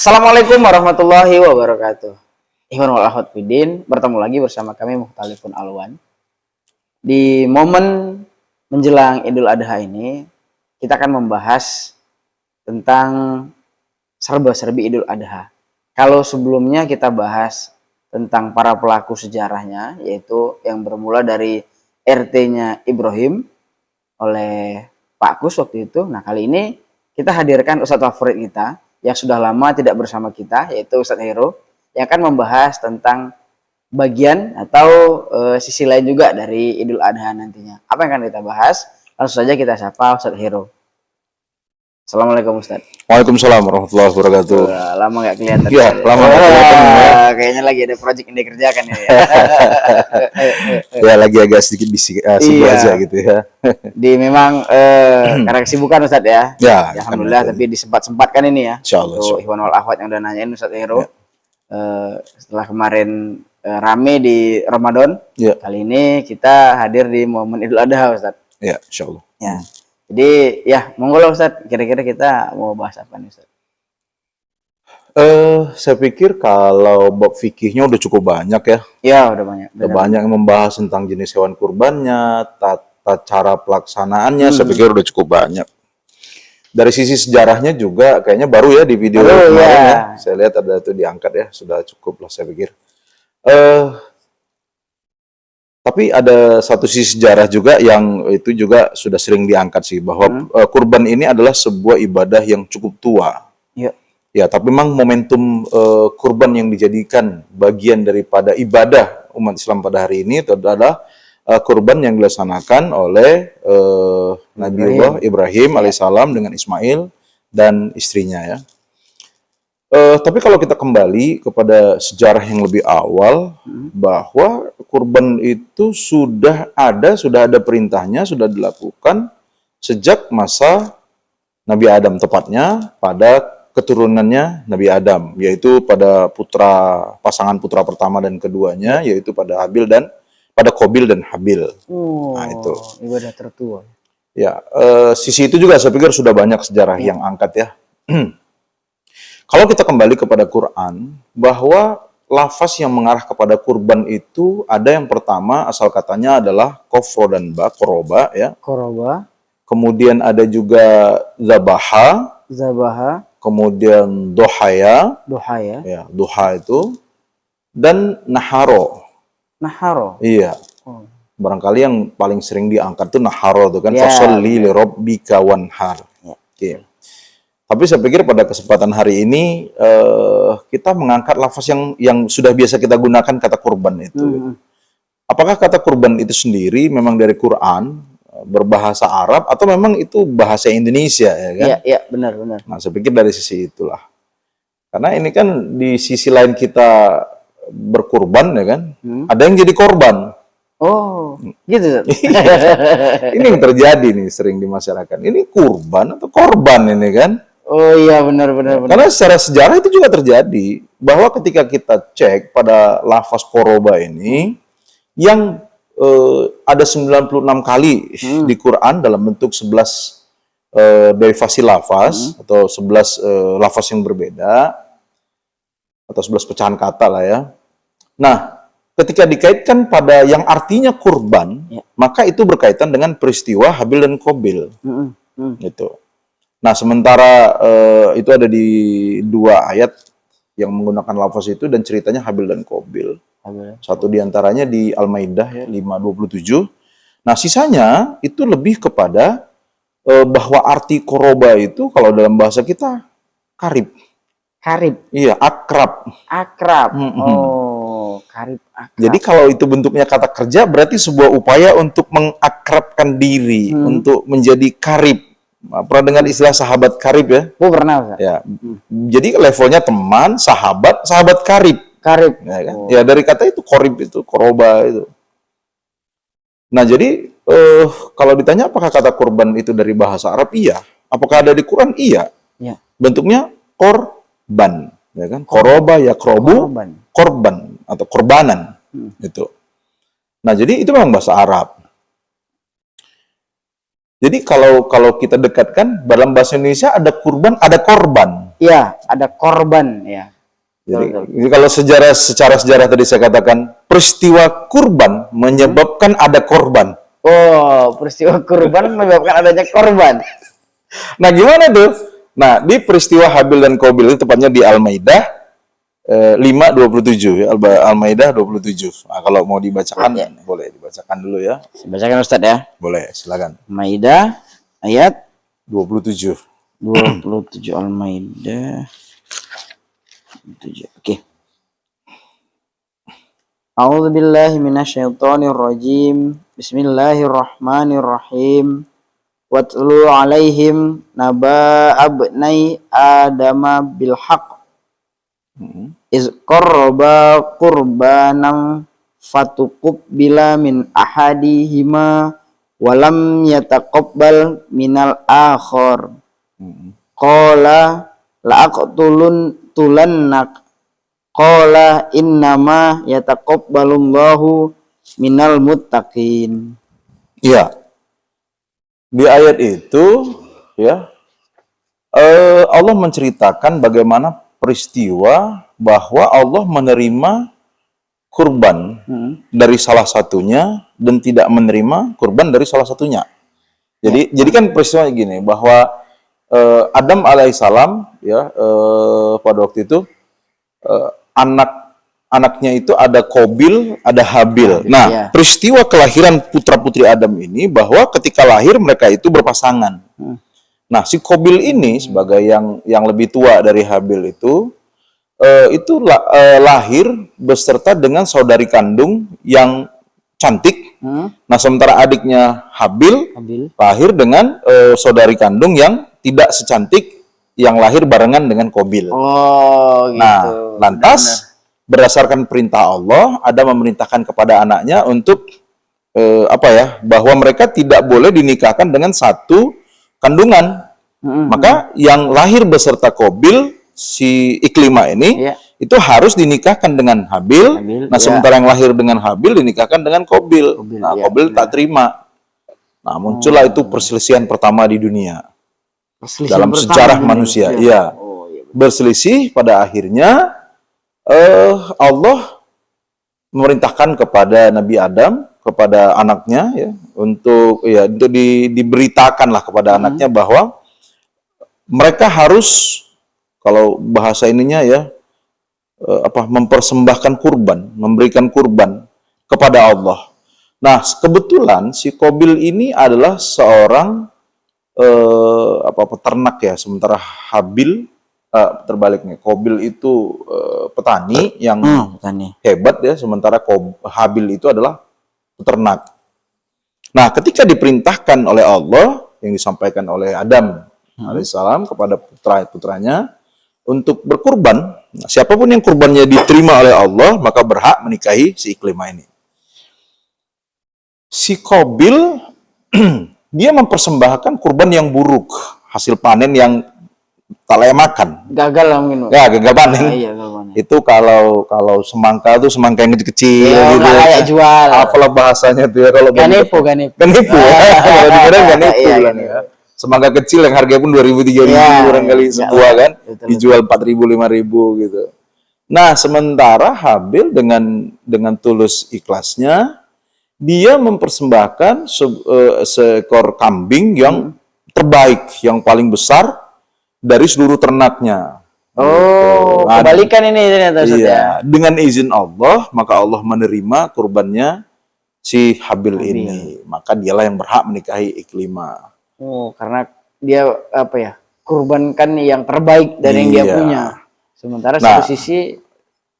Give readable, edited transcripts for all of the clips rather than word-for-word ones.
Assalamualaikum warahmatullahi wabarakatuh. Ikhwan wal akhwat fiddin, bertemu lagi bersama kami Mukhtalifun Alwan. Di momen menjelang Idul Adha ini, kita akan membahas tentang serba-serbi Idul Adha. Kalau sebelumnya kita bahas tentang para pelaku sejarahnya, yaitu yang bermula dari RT-nya Ibrahim oleh Pak Kus waktu itu. Nah, kali ini kita hadirkan ustadz favorit kita yang sudah lama tidak bersama kita, yaitu Ustadz Hero, yang akan membahas tentang bagian atau sisi lain juga dari Idul Adha nantinya. Apa yang akan kita bahas? Langsung saja kita sapa Ustadz Hero. Assalamualaikum Ustadz. Waalaikumsalam warahmatullahi wabarakatuh. Lama nggak kelihatan. Iya, lama nggak kelihatan. Kayaknya lagi ada proyek yang dikerjakan ya. Ya lagi agak sedikit sibuk aja gitu ya. Memang karena kesibukan Ustadz ya. Ya, Alhamdulillah, tapi disempat-sempatkan ini ya. Insyaallah. Untuk Ikhwan wal Akhwat yang udah nanyain Ustadz Hero. Setelah kemarin rame di Ramadan, kali ini kita hadir di momen Idul Adha Ustadz. Ya, insyaallah. Ya. Jadi ya, monggo lah Ustadz, kira-kira kita mau bahas apa nih Ustadz? Saya pikir kalau bab fikihnya udah cukup banyak ya. Ya, udah banyak. Udah banyak yang membahas tentang jenis hewan kurbannya, tata cara pelaksanaannya, saya pikir udah cukup banyak. Dari sisi sejarahnya juga kayaknya baru ya di video kemarin ya. Saya lihat ada itu diangkat ya, sudah cukup lah saya pikir. Tapi ada satu sisi sejarah juga yang itu juga sudah sering diangkat sih, bahwa kurban ini adalah sebuah ibadah yang cukup tua. Ya, tapi memang momentum kurban yang dijadikan bagian daripada ibadah umat Islam pada hari ini itu adalah kurban yang dilaksanakan oleh Nabiullah Ibrahim alaihissalam dengan Ismail dan istrinya ya. Tapi kalau kita kembali kepada sejarah yang lebih awal, bahwa kurban itu sudah ada perintahnya, sudah dilakukan sejak masa Nabi Adam, tepatnya pada keturunannya Nabi Adam, yaitu pada pasangan putra pertama dan keduanya, yaitu pada Qabil dan Habil. Nah itu ibadah tertua. Ya, sisi itu juga saya pikir sudah banyak sejarah yang angkat ya. Kalau kita kembali kepada Quran, bahwa lafaz yang mengarah kepada kurban itu ada yang pertama asal katanya adalah kofro dan ba, koroba ya. Koroba. Kemudian ada juga zabaha. Zabaha. Kemudian dohaya. Dohaya. Ya, doha itu. Dan naharo. Naharo. Iya. Barangkali yang paling sering diangkat itu naharo itu kan. Fasolli li rabbika wanhar. Oke. Tapi saya pikir pada kesempatan hari ini kita mengangkat lafaz yang sudah biasa kita gunakan, kata kurban itu. Apakah kata kurban itu sendiri memang dari Quran, berbahasa Arab, atau memang itu bahasa Indonesia ya kan? Iya, benar. Nah, saya pikir dari sisi itulah. Karena ini kan di sisi lain kita berkurban ya kan, ada yang jadi korban. Oh, gitu. Ini yang terjadi nih sering di masyarakat. Ini kurban atau korban ini kan? Oh iya, benar. Karena secara sejarah itu juga terjadi, bahwa ketika kita cek pada lafaz koroba ini, yang ada 96 kali di Quran dalam bentuk 11 derivasi lafaz, atau 11 lafaz yang berbeda, atau 11 pecahan kata lah ya. Nah, ketika dikaitkan pada yang artinya kurban, maka itu berkaitan dengan peristiwa Habil dan Qabil. Gitu. Nah, sementara itu ada di 2 ayat yang menggunakan lafaz itu dan ceritanya Habil dan Qabil. Satu diantaranya di Al-Maidah ya, 5:27. Nah, sisanya itu lebih kepada bahwa arti koroba itu kalau dalam bahasa kita karib. Karib? Iya, akrab. Akrab. Oh, karib, akrab. Jadi kalau itu bentuknya kata kerja, berarti sebuah upaya untuk mengakrabkan diri, untuk menjadi karib. Pernah dengar istilah sahabat karib ya? Oh, pernah Ustaz. Ya. Jadi levelnya teman, sahabat karib. Karib. Ya, kan? Ya dari kata itu korib itu, koroba itu. Nah jadi kalau ditanya apakah kata kurban itu dari bahasa Arab? Iya. Apakah ada di Quran? Iya. Bentuknya korban, ya kan? Koroba ya krobu, korban atau korbanan itu. Nah jadi itu memang bahasa Arab. Jadi kalau kita dekatkan dalam bahasa Indonesia ada kurban, ada korban. Iya, ada korban ya. Jadi kalau secara sejarah tadi saya katakan peristiwa kurban menyebabkan ada korban. Oh, peristiwa kurban menyebabkan adanya korban. Nah, gimana tuh? Nah, di peristiwa Habil dan Qabil itu tepatnya di Al-Maidah 5:27 ya, Al-Maidah 27. Nah, kalau mau dibacakan boleh dibacakan dulu ya. Bacakan Ustadz ya. Boleh, silakan. Maidah ayat 27. 27 Al-Maidah 7. Oke. A'udzu billahi minasyaitonir rajim. Bismillahirrahmanirrahim. Watlu 'alaihim naba abnai adama bil haqq. Iz qarraba qurbanan fatuqbila min ahadihima walam yataqabbal minal akhar. Qala la'aqtulannak. Qala innama yataqabbalullahu minal muttaqin. Iya. Di ayat itu ya Allah menceritakan bagaimana peristiwa bahwa Allah menerima kurban dari salah satunya dan tidak menerima kurban dari salah satunya. Jadi kan peristiwa gini bahwa Adam alaihissalam ya pada waktu itu anaknya itu ada Qabil, ada Habil. Nah, peristiwa kelahiran putra-putri Adam ini bahwa ketika lahir mereka itu berpasangan. Nah, si Qabil ini sebagai yang lebih tua dari Habil itu lahir beserta dengan saudari kandung yang cantik. Nah, sementara adiknya Habil lahir dengan saudari kandung yang tidak secantik yang lahir barengan dengan Qabil. Oh, gitu. Nah, lantas berdasarkan perintah Allah, ada memerintahkan kepada anaknya untuk bahwa mereka tidak boleh dinikahkan dengan satu kandungan. Maka yang lahir beserta Qabil si Iklimah ini itu harus dinikahkan dengan Habil. Nah, sementara yang lahir dengan Habil dinikahkan dengan Qabil. Nah, Qabil tak terima. Nah, muncullah itu perselisihan pertama di dunia. Dalam sejarah manusia, iya. Berselisih pada akhirnya Allah memerintahkan kepada Nabi Adam, kepada anaknya ya, untuk diberitakanlah kepada anaknya bahwa mereka harus, kalau bahasa ininya ya, mempersembahkan kurban, memberikan kurban kepada Allah. Nah, kebetulan si Qabil ini adalah seorang peternak ya, sementara Habil terbaliknya, Qabil itu petani yang hebat ya, sementara Habil itu adalah peternak. Nah, ketika diperintahkan oleh Allah yang disampaikan oleh Adam alaihissalam kepada putranya untuk berkurban, nah, siapapun yang kurbannya diterima oleh Allah maka berhak menikahi si Iklimah ini. Si Qabil dia mempersembahkan kurban yang buruk, hasil panen yang tak layak makan. Gagal mungkin. Ya, gagal panen. Iya, gagal panen. Itu kalau semangka itu semangka yang kecil-kecil gitu. Nggak layak jual. Apalah bahasanya tuh ya kalau Ganipu. Ganipu. Kalau dikira ganipu kan ya. Semangka kecil yang harganya pun 2.000 3.000 barangkali sebuah kan, dijual 4.000 5.000 gitu. Nah, sementara Habil dengan tulus ikhlasnya dia mempersembahkan seekor kambing yang terbaik, yang paling besar dari seluruh ternaknya. Oh, nah, kebalikan ini ternyata. Iya, dengan izin Allah, maka Allah menerima kurbannya si Habil ini. Maka dialah yang berhak menikahi Iklimah. Oh, karena dia kurbankan yang terbaik dari yang dia punya. Sementara satu sisi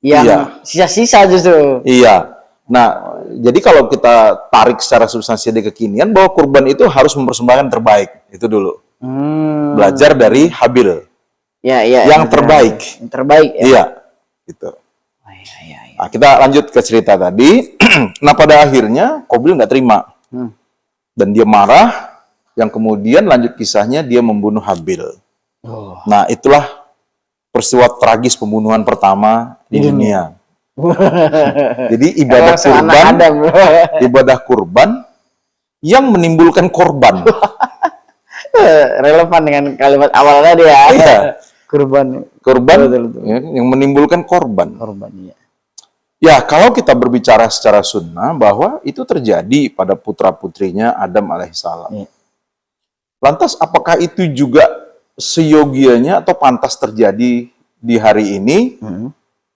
yang sisa-sisa justru. Iya. Nah, jadi kalau kita tarik secara substansi di kekinian bahwa kurban itu harus mempersembahkan terbaik, itu dulu. Belajar dari Habil. Yang terbaik. Yang terbaik ya. Iya, gitu. Nah, kita lanjut ke cerita tadi. Nah, pada akhirnya Qabil nggak terima. Dan dia marah, yang kemudian lanjut kisahnya dia membunuh Habil. Nah, itulah peristiwa tragis pembunuhan pertama di dunia. Jadi ibadah kurban yang menimbulkan korban. Relevan dengan kalimat awal tadi ya. Iya. Kurban. Korban Betul. ya, yang menimbulkan korban. Korban, iya. Ya, kalau kita berbicara secara sunnah bahwa itu terjadi pada putra-putrinya Adam alaihissalam. Iya. Lantas apakah itu juga seyogianya atau pantas terjadi di hari ini?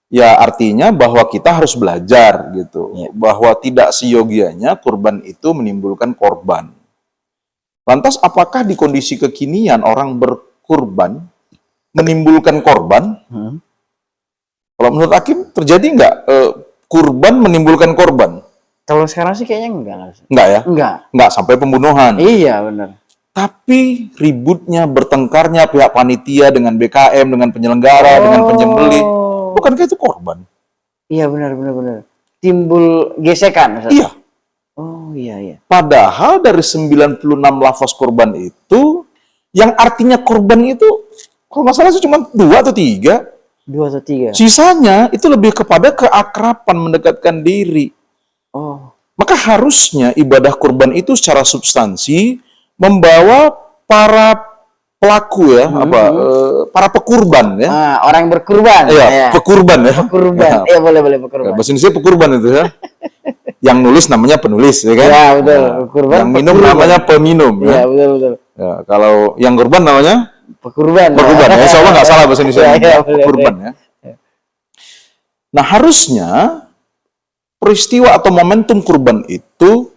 Ya artinya bahwa kita harus belajar gitu. Iya. Bahwa tidak seyogianya kurban itu menimbulkan korban. Lantas apakah di kondisi kekinian orang berkurban menimbulkan korban? Kalau menurut Hakim terjadi nggak kurban menimbulkan korban? Kalau sekarang sih kayaknya enggak. Enggak ya? Enggak. Enggak sampai pembunuhan. Iya, benar. Tapi ributnya, bertengkarnya pihak panitia dengan BKM, dengan penyelenggara, dengan penyembelih. Bukankah itu korban? Iya, benar. Timbul gesekan. Ustaz. Iya. Oh, iya. Padahal dari 96 lafaz korban itu, yang artinya korban itu, kalau nggak salah cuma 2 atau 3. 2 atau 3. Sisanya itu lebih kepada keakraban, mendekatkan diri. Oh. Maka harusnya ibadah kurban itu secara substansi membawa para pelaku ya, para pekurban ya. Orang yang berkurban. Iya, Ya. pekurban ya. Pekurban. Ya, Iya, boleh pekurban. bahasa Indonesia pekurban itu ya. Yang nulis namanya penulis ya kan? Ya, betul. Kurban. Yang minum namanya peminum Iya, ya. betul. Ya, kalau yang kurban namanya Pekurban. pekurban ya. Insya Allah nggak salah bahasa Indonesia. Iya, Pekurban ya. Nah, harusnya peristiwa atau momentum kurban itu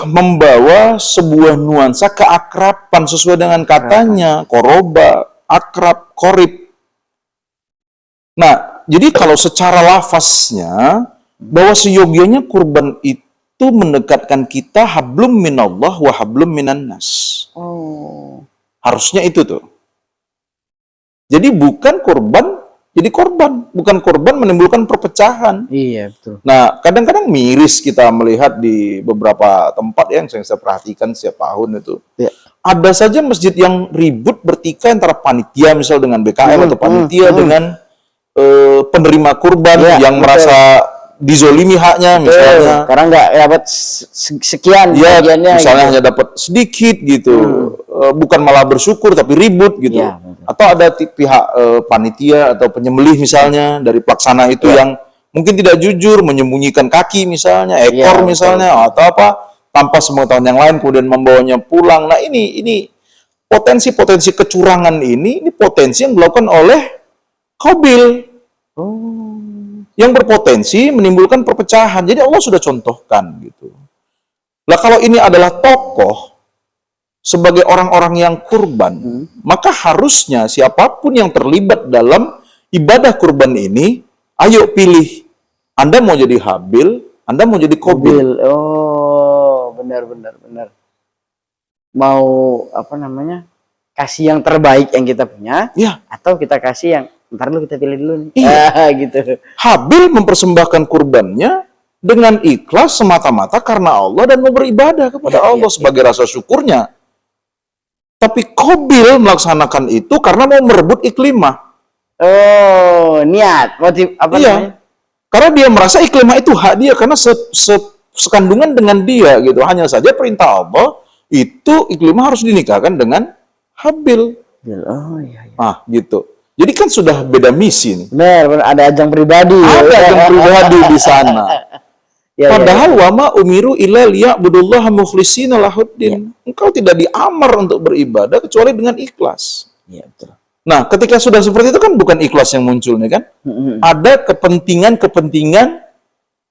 membawa sebuah nuansa keakraban sesuai dengan katanya, koroba, akrab, korib. Nah, jadi kalau secara lafaznya bahwa seyogianya kurban itu mendekatkan kita hablum minallah wa hablum minan nas. Oh. Harusnya itu tuh. Jadi bukan korban, jadi korban. Bukan korban menimbulkan perpecahan. Iya, betul. Nah, kadang-kadang miris kita melihat di beberapa tempat yang saya perhatikan setiap tahun itu. Ya. Ada saja masjid yang ribut bertikai antara panitia misal dengan BKM atau panitia dengan penerima kurban yang betul. merasa dizolimi haknya misalnya. Karena nggak dapat sekian Ya, bagiannya misalnya gitu. hanya dapat sedikit gitu. Bukan malah bersyukur tapi ribut gitu. Ya, atau ada pihak panitia atau penyembelih misalnya dari pelaksana itu yang mungkin tidak jujur, menyembunyikan kaki misalnya, ekor misalnya, atau apa, tanpa sepengetahuan yang lain kemudian membawanya pulang. Nah, ini potensi-potensi kecurangan ini potensi yang dilakukan oleh Qabil. Yang berpotensi menimbulkan perpecahan. Jadi Allah sudah contohkan gitu. Lah kalau ini adalah tokoh sebagai orang-orang yang kurban, maka harusnya siapapun yang terlibat dalam ibadah kurban ini, ayo pilih. Anda mau jadi Habil, Anda mau jadi Qabil. Oh, benar. Mau kasih yang terbaik yang kita punya, atau kita kasih yang ntar dulu kita pilih dulu nih. Gitu. Habil mempersembahkan kurbannya dengan ikhlas semata-mata karena Allah dan mau beribadah kepada Allah sebagai rasa syukurnya. Tapi Qabil melaksanakan itu karena mau merebut iklimah. Oh, niat, motif namanya? Karena dia merasa iklimah itu hak dia karena sekandungan dengan dia gitu. Hanya saja perintah Allah itu iklimah harus dinikahkan dengan Habil. Oh iya. Gitu. Jadi kan sudah beda misi nih. Benar, ada ajang pribadi. Ada ajang pribadi di sana. Padahal wama umiru illa liya'budullaha mukhlishina lahuddin. Engkau tidak diamar untuk beribadah kecuali dengan ikhlas. Iya, betul. Nah, ketika sudah seperti itu kan bukan ikhlas yang muncul nih kan? Ada kepentingan-kepentingan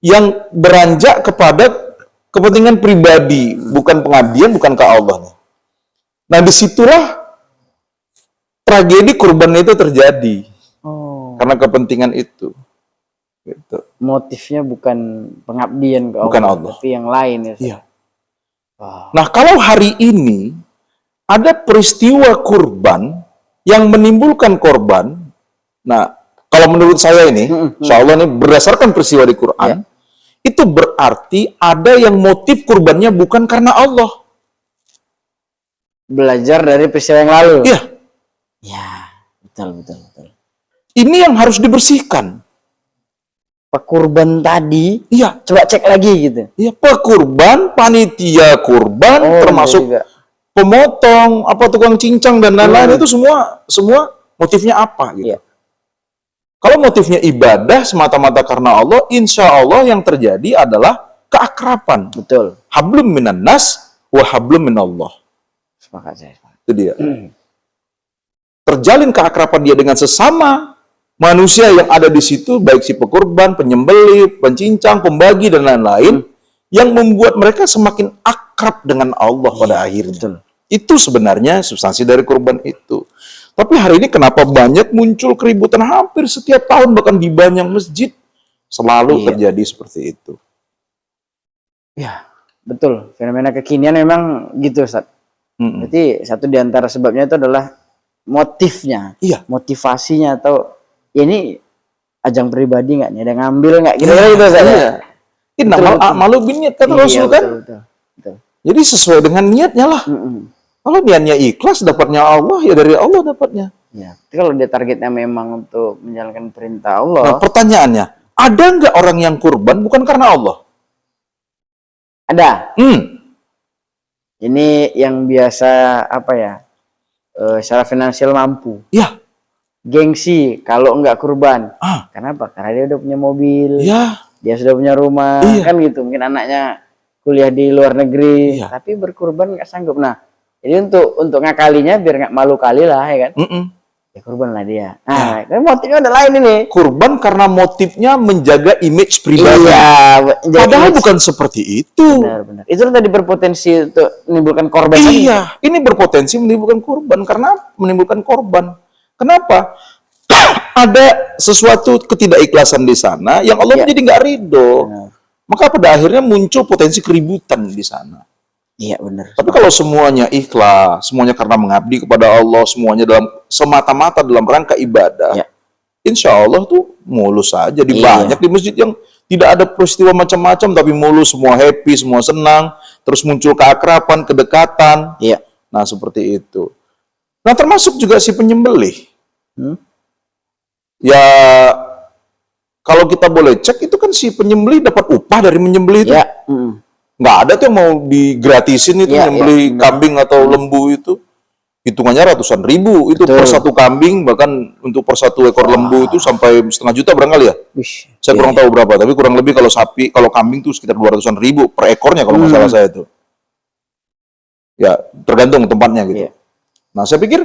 yang beranjak kepada kepentingan pribadi, bukan pengabdian, bukan ke Allah. Nah, disitulah tragedi kurban itu terjadi. Karena kepentingan itu. Gitu. Motifnya bukan pengabdian ke Allah, bukan Allah, tapi yang lain ya. Iya. Nah, kalau hari ini ada peristiwa kurban yang menimbulkan korban, nah kalau menurut saya ini, insya Allah ini berdasarkan peristiwa di Quran, itu berarti ada yang motif kurbannya bukan karena Allah. Belajar dari peristiwa yang lalu. Iya. Ya, betul. Ini yang harus dibersihkan. Pekurban tadi, coba cek lagi gitu. Iya, pekurban, panitia kurban, termasuk pemotong, tukang cincang dan lain-lain itu semua Motifnya apa gitu. Iya. Kalau motifnya ibadah semata-mata karena Allah, insya Allah yang terjadi adalah keakraban. Betul. Hablum minan nas wa hablum minallah. Sepakat saya. Itu dia. Terjalin keakraban dia dengan sesama manusia yang ada di situ, baik si pekurban, penyembelih, pencincang, pembagi, dan lain-lain, yang membuat mereka semakin akrab dengan Allah pada akhirnya. Betul. Itu sebenarnya substansi dari kurban itu. Tapi hari ini kenapa banyak muncul keributan hampir setiap tahun, bahkan di banyak masjid selalu terjadi seperti itu. Ya, betul. Fenomena kekinian memang gitu, Ustaz. Berarti satu di antara sebabnya itu adalah motifnya, motivasinya, atau ya ini ajang pribadi nggak nih, ada ngambil nggak, kira-kira gitu saya. Innamal a'malu binniyat, kata Rasul kan. Betul. Jadi sesuai dengan niatnya lah. Kalau niatnya ikhlas, dapatnya Allah, ya dari Allah dapatnya. Ya, tapi kalau dia targetnya memang untuk menjalankan perintah Allah. Nah, pertanyaannya, ada nggak orang yang kurban bukan karena Allah? Ada. Ini yang biasa apa ya? Secara finansial mampu. Ya. Gengsi kalau enggak kurban. Kenapa? Karena dia udah punya mobil. Ya. Dia sudah punya rumah, kan gitu. Mungkin anaknya kuliah di luar negeri, tapi berkurban nggak sanggup. Nah, jadi untuk ngakalinya biar nggak malu kali lah, ya kan? Ya kurban lah dia. Nah, motifnya ada lain ini. Kurban karena motifnya menjaga image pribadi. Padahal bukan seperti itu. Benar. Itu tadi berpotensi untuk menimbulkan korban. Iya, ini berpotensi menimbulkan korban karena menimbulkan korban. Kenapa? Ada sesuatu ketidakikhlasan di sana yang Allah jadi nggak ridho. Maka pada akhirnya muncul potensi keributan di sana. Iya, benar. Tapi kalau semuanya ikhlas, semuanya karena mengabdi kepada Allah, semuanya dalam semata-mata dalam rangka ibadah, insya Allah tuh mulus saja. Banyak di masjid yang tidak ada peristiwa macam-macam, tapi mulus, semua happy, semua senang, terus muncul keakraban, kedekatan. Nah, seperti itu. Nah, termasuk juga si penyembelih. Ya, kalau kita boleh cek, itu kan si penyembelih dapat upah dari menyembelih itu. Nggak ada tuh yang mau digratisin itu, menyembelih kambing atau lembu itu. Hitungannya ratusan ribu itu per satu kambing, bahkan untuk per satu ekor lembu itu sampai 1,5 juta barangkali ya. Saya kurang tahu berapa, tapi kurang lebih kalau sapi, kalau kambing tuh sekitar 200-an ribu per ekornya kalau nggak salah saya itu. Ya, tergantung tempatnya gitu. Nah, saya pikir,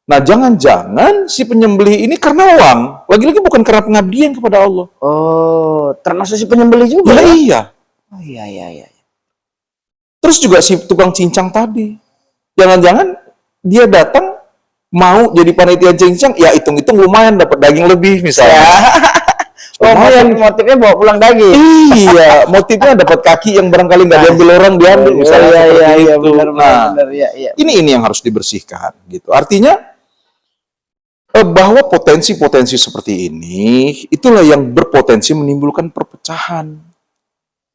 nah jangan-jangan si penyembelih ini karena uang, lagi-lagi bukan karena pengabdian kepada Allah. Oh, termasuk si penyembelih juga? Ya, iya. Oh iya. Terus juga si tukang cincang tadi, jangan-jangan dia datang mau jadi panitia cincang, ya hitung-hitung lumayan dapat daging lebih misalnya. Lumayan, motifnya bawa pulang daging. Iya, motifnya dapat kaki yang barangkali nggak diambil orang, diambil misalnya. Iya, benar. Ini yang harus dibersihkan gitu. Artinya bahwa potensi-potensi seperti ini itulah yang berpotensi menimbulkan perpecahan,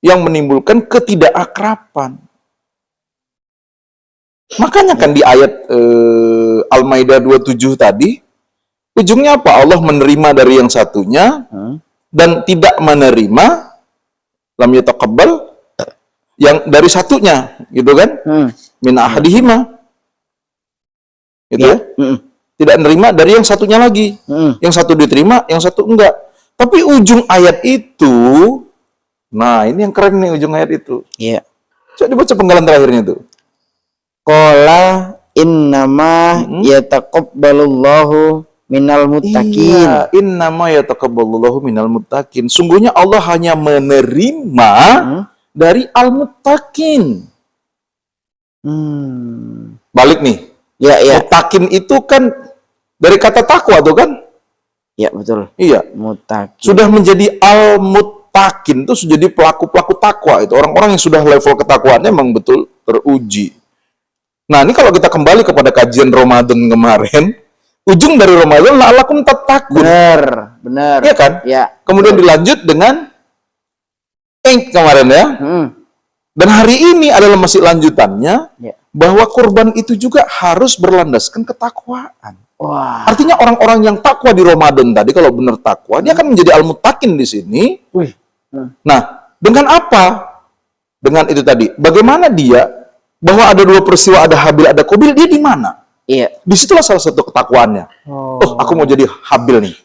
yang menimbulkan ketidakakraban. Makanya kan di ayat Al-Maidah 27 tadi, ujungnya apa? Allah menerima dari yang satunya dan tidak menerima lam yataqabbal yang dari satunya, gitu kan? Min ahadihima. Gitu ya? Tidak menerima dari yang satunya lagi. Yang satu diterima, yang satu enggak. Tapi ujung ayat itu, nah ini yang keren nih ujung ayat itu. Iya. Coba dibaca penggalan terakhirnya tuh. Qala innama yataqabbalullahu minal muttaqin. Iya, innama yataqabbalullahu minal muttaqin. Sungguhnya Allah hanya menerima dari al-muttaqin. Balik nih. Ya. Muttaqin itu kan dari kata takwa tuh kan? Iya, betul. Iya. Muttaqin. Sudah menjadi al-muttaqin itu sudah jadi pelaku-pelaku takwa itu. Orang-orang yang sudah level ketakwaannya memang betul teruji. Nah, ini kalau kita kembali kepada kajian Ramadan kemarin, ujung dari Ramadan la'allakum tattaqun. Benar. Iya kan? Ya. Kemudian dilanjut dengan kemarin ya. Dan hari ini adalah masih lanjutannya bahwa kurban itu juga harus berlandaskan ketakwaan. Wah. Artinya orang-orang yang takwa di Ramadan tadi, kalau benar takwa, dia akan menjadi al-muttaqin di sini. Nah, dengan apa? Dengan itu tadi. Bagaimana dia? Bahwa ada dua peristiwa, ada Habil, ada Qabil, dia di mana? Iya. Disitulah salah satu ketakwaannya. Oh, aku mau jadi Habil nih,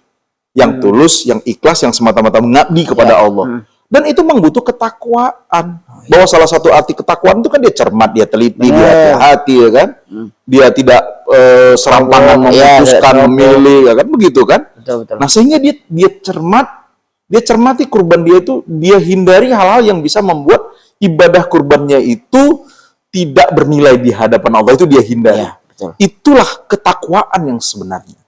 yang tulus, yang ikhlas, yang semata-mata mengabdi kepada Allah. Dan itu membutuh ketakwaan. Bahwa salah satu arti ketakwaan itu kan dia cermat, dia teliti, dia hati-hati, ya kan? Dia tidak serampangan memutuskan, memilih, ya kan? Begitu kan? Betul. Nah, sehingga dia cermat, dia cermati kurban dia itu, dia hindari hal-hal yang bisa membuat ibadah kurbannya itu tidak bernilai di hadapan Allah, itu dia hindari. Ya, betul. Itulah ketakwaan yang sebenarnya.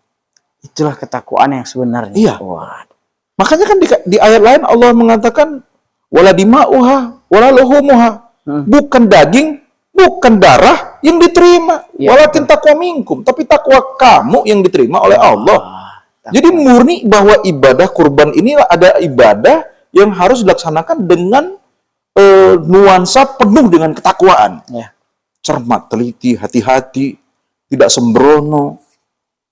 Itulah ketakwaan yang sebenarnya. Iya. Waduh. Makanya kan di ayat lain Allah mengatakan wala dima'uha wala luhumuha. Bukan daging, bukan darah yang diterima. Ya, walakin taqwa minkum, tapi takwa kamu yang diterima oleh Allah. Jadi murni bahwa ibadah kurban ini ada ibadah yang harus dilaksanakan dengan nuansa penuh dengan ketakwaan. Ya. Cermat, teliti, hati-hati, tidak sembrono.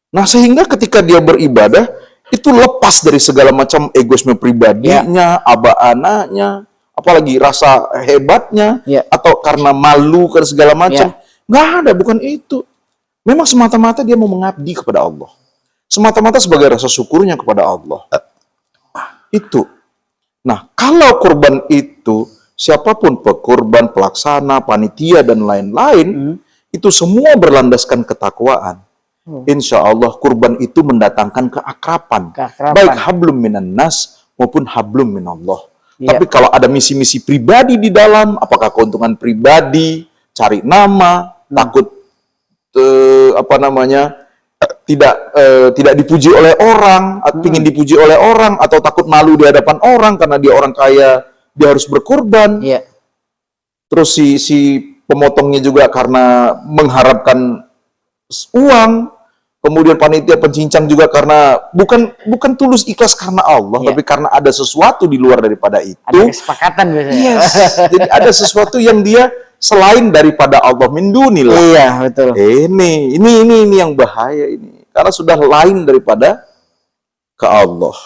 Nah, sehingga ketika dia beribadah, itu lepas dari segala macam egoisme pribadinya, aba anaknya, apalagi rasa hebatnya, atau karena malu, karena segala macam. Nggak ada, bukan itu. Memang semata-mata dia mau mengabdi kepada Allah. Semata-mata sebagai rasa syukurnya kepada Allah. Itu. Nah, kalau kurban itu, siapapun pekurban, pelaksana, panitia, dan lain-lain, itu semua berlandaskan ketakwaan. Insya Allah kurban itu mendatangkan keakraban. Baik hablum minan nas maupun hablum minallah. Tapi kalau ada misi-misi pribadi di dalam, apakah keuntungan pribadi, cari nama, takut tidak dipuji oleh orang, ingin dipuji oleh orang, atau takut malu di hadapan orang karena dia orang kaya, dia harus berkorban. Terus si pemotongnya juga karena mengharapkan uang, kemudian panitia pencincang juga karena bukan tulus ikhlas karena Allah, tapi karena ada sesuatu di luar daripada itu. Ada kesepakatan biasanya. Yes. Jadi ada sesuatu yang dia selain daripada Allah, min dunillah. Iya, betul. Ini yang bahaya ini. Karena sudah lain daripada ke Allah.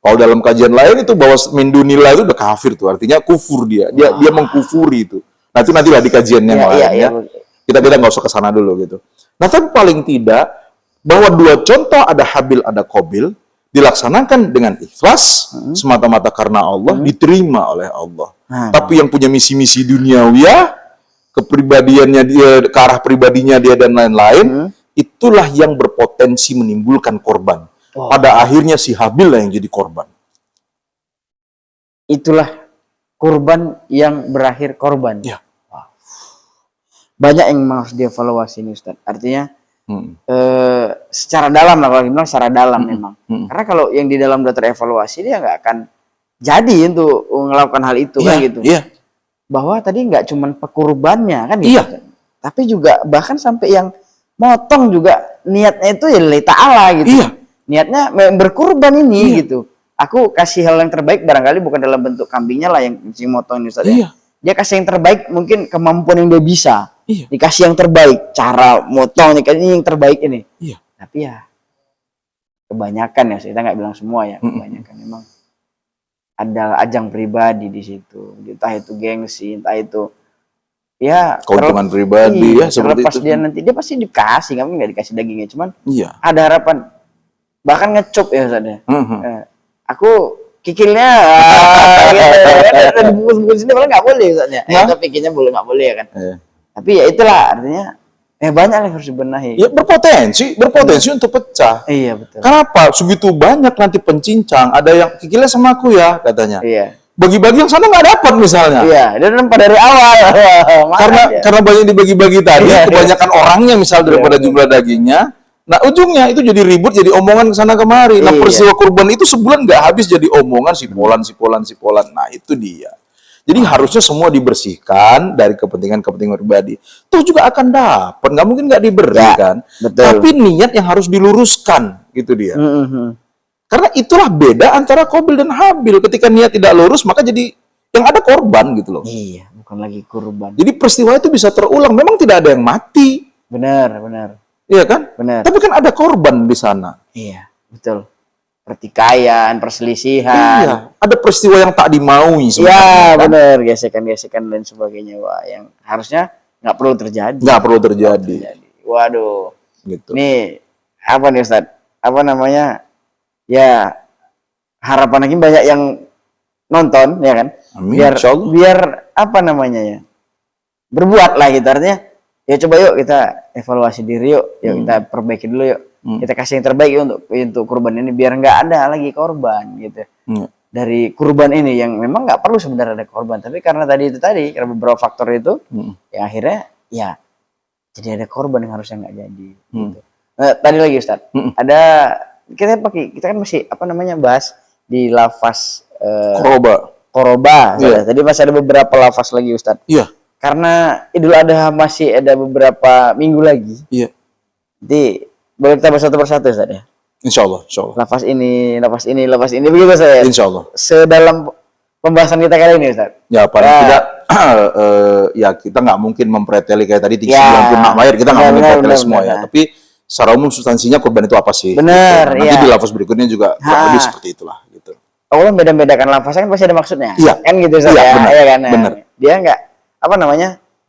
Kalau dalam kajian lain itu bahwa min dunillah itu udah kafir tuh, artinya kufur dia mengkufuri itu. Nah, itu nantilah di kajian yang lain ya. Kita nggak usah ke sana dulu gitu. Nah, tapi paling tidak bahwa dua contoh, ada Habil, ada Qabil, dilaksanakan dengan ikhlas semata-mata karena Allah, diterima oleh Allah. Tapi yang punya misi-misi duniawiyah, kepribadiannya dia, ke arah pribadinya dia dan lain-lain, itulah yang berpotensi menimbulkan korban. Pada akhirnya si Habil lah yang jadi korban. Itulah korban yang berakhir korban. Ya. Banyak yang harus dievaluasi ini, Ustaz. Artinya secara dalam lah, kalau bilang secara dalam memang. Karena kalau yang di dalam udah terevaluasi, dia nggak akan jadi untuk melakukan hal itu kan gitu. Bahwa tadi nggak cuman pekurbannya kan gitu. Tapi juga bahkan sampai yang motong juga niatnya itu ya lillahi ta'ala gitu. Niatnya berkurban ini gitu. Aku kasih hal yang terbaik, barangkali bukan dalam bentuk kambingnya lah yang si motong ini, Ustaz. Dia kasih yang terbaik, mungkin kemampuan yang dia bisa. Dikasih yang terbaik, cara motong ini yang terbaik ini. Tapi ya kebanyakan ya, kita nggak bilang semua ya, kebanyakan memang ada ajang pribadi di situ. Entah itu gengsi, entah itu ya keuntungan pribadi ya, seperti itu. Dia nanti dia pasti dikasih, kami nggak dikasih dagingnya, cuman ada harapan. Bahkan ngecup ya, Ustaz. Aku kikilnya gitu. Dibungkus ini malah nggak boleh, Ustaz. Tapi kikilnya boleh, nggak boleh ya kan. Tapi ya itulah artinya banyak yang harus dibenahi. Ya berpotensi untuk pecah. Iya, betul. Kenapa? Segitu banyak nanti pencincang, ada yang kikilnya sama aku ya katanya. Bagi-bagi yang sana nggak dapat misalnya. Dan nampak dari awal. karena banyak dibagi-bagi tadi, kebanyakan orangnya misal daripada jumlah dagingnya. Nah, ujungnya itu jadi ribut, jadi omongan kesana kemari. Nah, peristiwa kurban itu sebulan nggak habis jadi omongan sipolan. Nah, itu dia. Jadi harusnya semua dibersihkan dari kepentingan pribadi. Toh juga akan dapat, nggak mungkin nggak diberikan. Tapi niat yang harus diluruskan, gitu dia. Karena itulah beda antara Qabil dan Habil. Ketika niat tidak lurus, maka jadi yang ada korban gitu loh. Iya, bukan lagi kurban. Jadi peristiwa itu bisa terulang. Memang tidak ada yang mati. Benar. Iya kan? Benar. Tapi kan ada korban di sana. Iya, betul. Pertikaian, perselisihan. Iya, ada peristiwa yang tak dimaui sebenarnya. Iya, kan? Benar. Gesekan dan sebagainya. Wah, yang harusnya nggak perlu terjadi. Waduh. Gitu. Nih apa nih Ustadz? Apa namanya? Ya harapan lagi banyak yang nonton ya kan? Amin, Biar insyaallah. biar apa namanya ya? Berbuat lah gitu artinya. Ya coba yuk kita evaluasi diri yuk kita perbaiki dulu yuk. Kita kasih yang terbaik untuk kurban ini biar nggak ada lagi korban gitu. Dari kurban ini yang memang nggak perlu sebenarnya ada korban, tapi karena karena beberapa faktor itu, ya akhirnya ya jadi ada korban yang harusnya nggak jadi. Gitu. Nah, tadi lagi Ustadz, ada kita kan masih apa namanya bahas di lafaz koroba. Iya. Tadi masih ada beberapa lafaz lagi Ustadz. Iya. Karena Idul Adha masih ada beberapa minggu lagi. Iya. Jadi boleh kita bahas satu persatu Ustadz ya? Insyaallah. Lafaz ini begitu saya. Insyaallah. Sedalam pembahasan kita kali ini Ustaz. Ya paling tidak ya kita nggak mungkin mempreteli kayak tadi 390 lahir, kita nggak mungkin mempreteli semua ya. Tapi secara umum substansinya kurban itu apa sih? Benar, gitu. Nanti di lafaz berikutnya juga kurang lebih seperti itulah gitu. Allah beda-bedakan lafaznya kan pasti ada maksudnya. Iya. Kan gitu Ustaz Iya, ya. benar, Iya kan? benar. Dia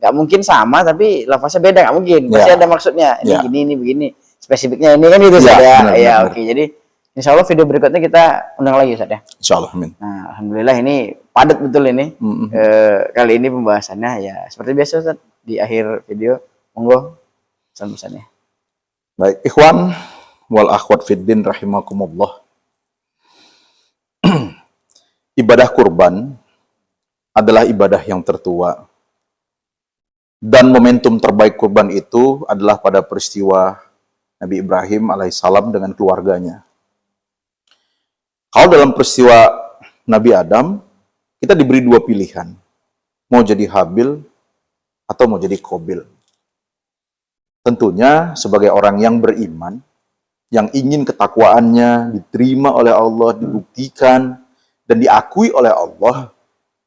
nggak mungkin sama tapi lafaznya beda, nggak mungkin. Pasti ada maksudnya. Ini gini, ini begini. Spesifiknya ini kan gitu Ustaz ya. Iya, oke. Jadi insya Allah video berikutnya kita undang lagi Ustaz ya. Insya Allah, amin. Nah, alhamdulillah ini padat betul ini. Kali ini pembahasannya ya seperti biasa Ustaz. Di akhir video, monggo pesan-pesannya. Baik, ikhwan wal akhwat fiddin rahimakumullah. Ibadah kurban adalah ibadah yang tertua. Dan momentum terbaik kurban itu adalah pada peristiwa Nabi Ibrahim alaihissalam dengan keluarganya. Kalau dalam peristiwa Nabi Adam, kita diberi dua pilihan. Mau jadi Habil atau mau jadi Qabil. Tentunya sebagai orang yang beriman, yang ingin ketakwaannya diterima oleh Allah, dibuktikan, dan diakui oleh Allah,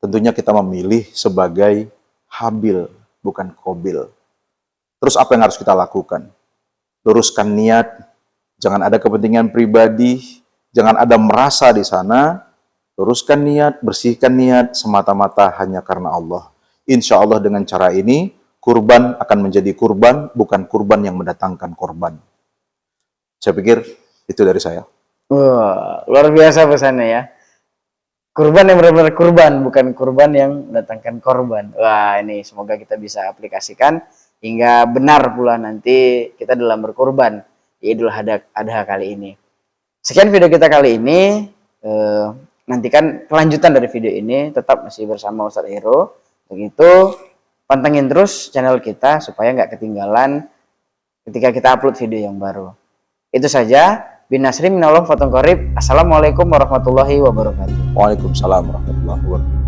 tentunya kita memilih sebagai Habil, bukan Qabil. Terus apa yang harus kita lakukan? Luruskan niat, jangan ada kepentingan pribadi, jangan ada merasa di sana, luruskan niat, bersihkan niat, semata-mata hanya karena Allah. Insya Allah dengan cara ini, kurban akan menjadi kurban, bukan kurban yang mendatangkan korban. Saya pikir itu dari saya. Wah, luar biasa pesannya ya. Kurban yang benar-benar kurban, bukan kurban yang mendatangkan korban. Wah, ini semoga kita bisa aplikasikan hingga benar pula nanti kita dalam berkurban di Idul Adha kali ini. Sekian video kita kali ini. Nantikan kelanjutan dari video ini tetap masih bersama Ustadz Hero. Begitu, pantengin terus channel kita supaya nggak ketinggalan ketika kita upload video yang baru. Itu saja. Bin Nasri minallah fatun qarib. Assalamualaikum warahmatullahi wabarakatuh. Waalaikumsalam warahmatullahi wabarakatuh.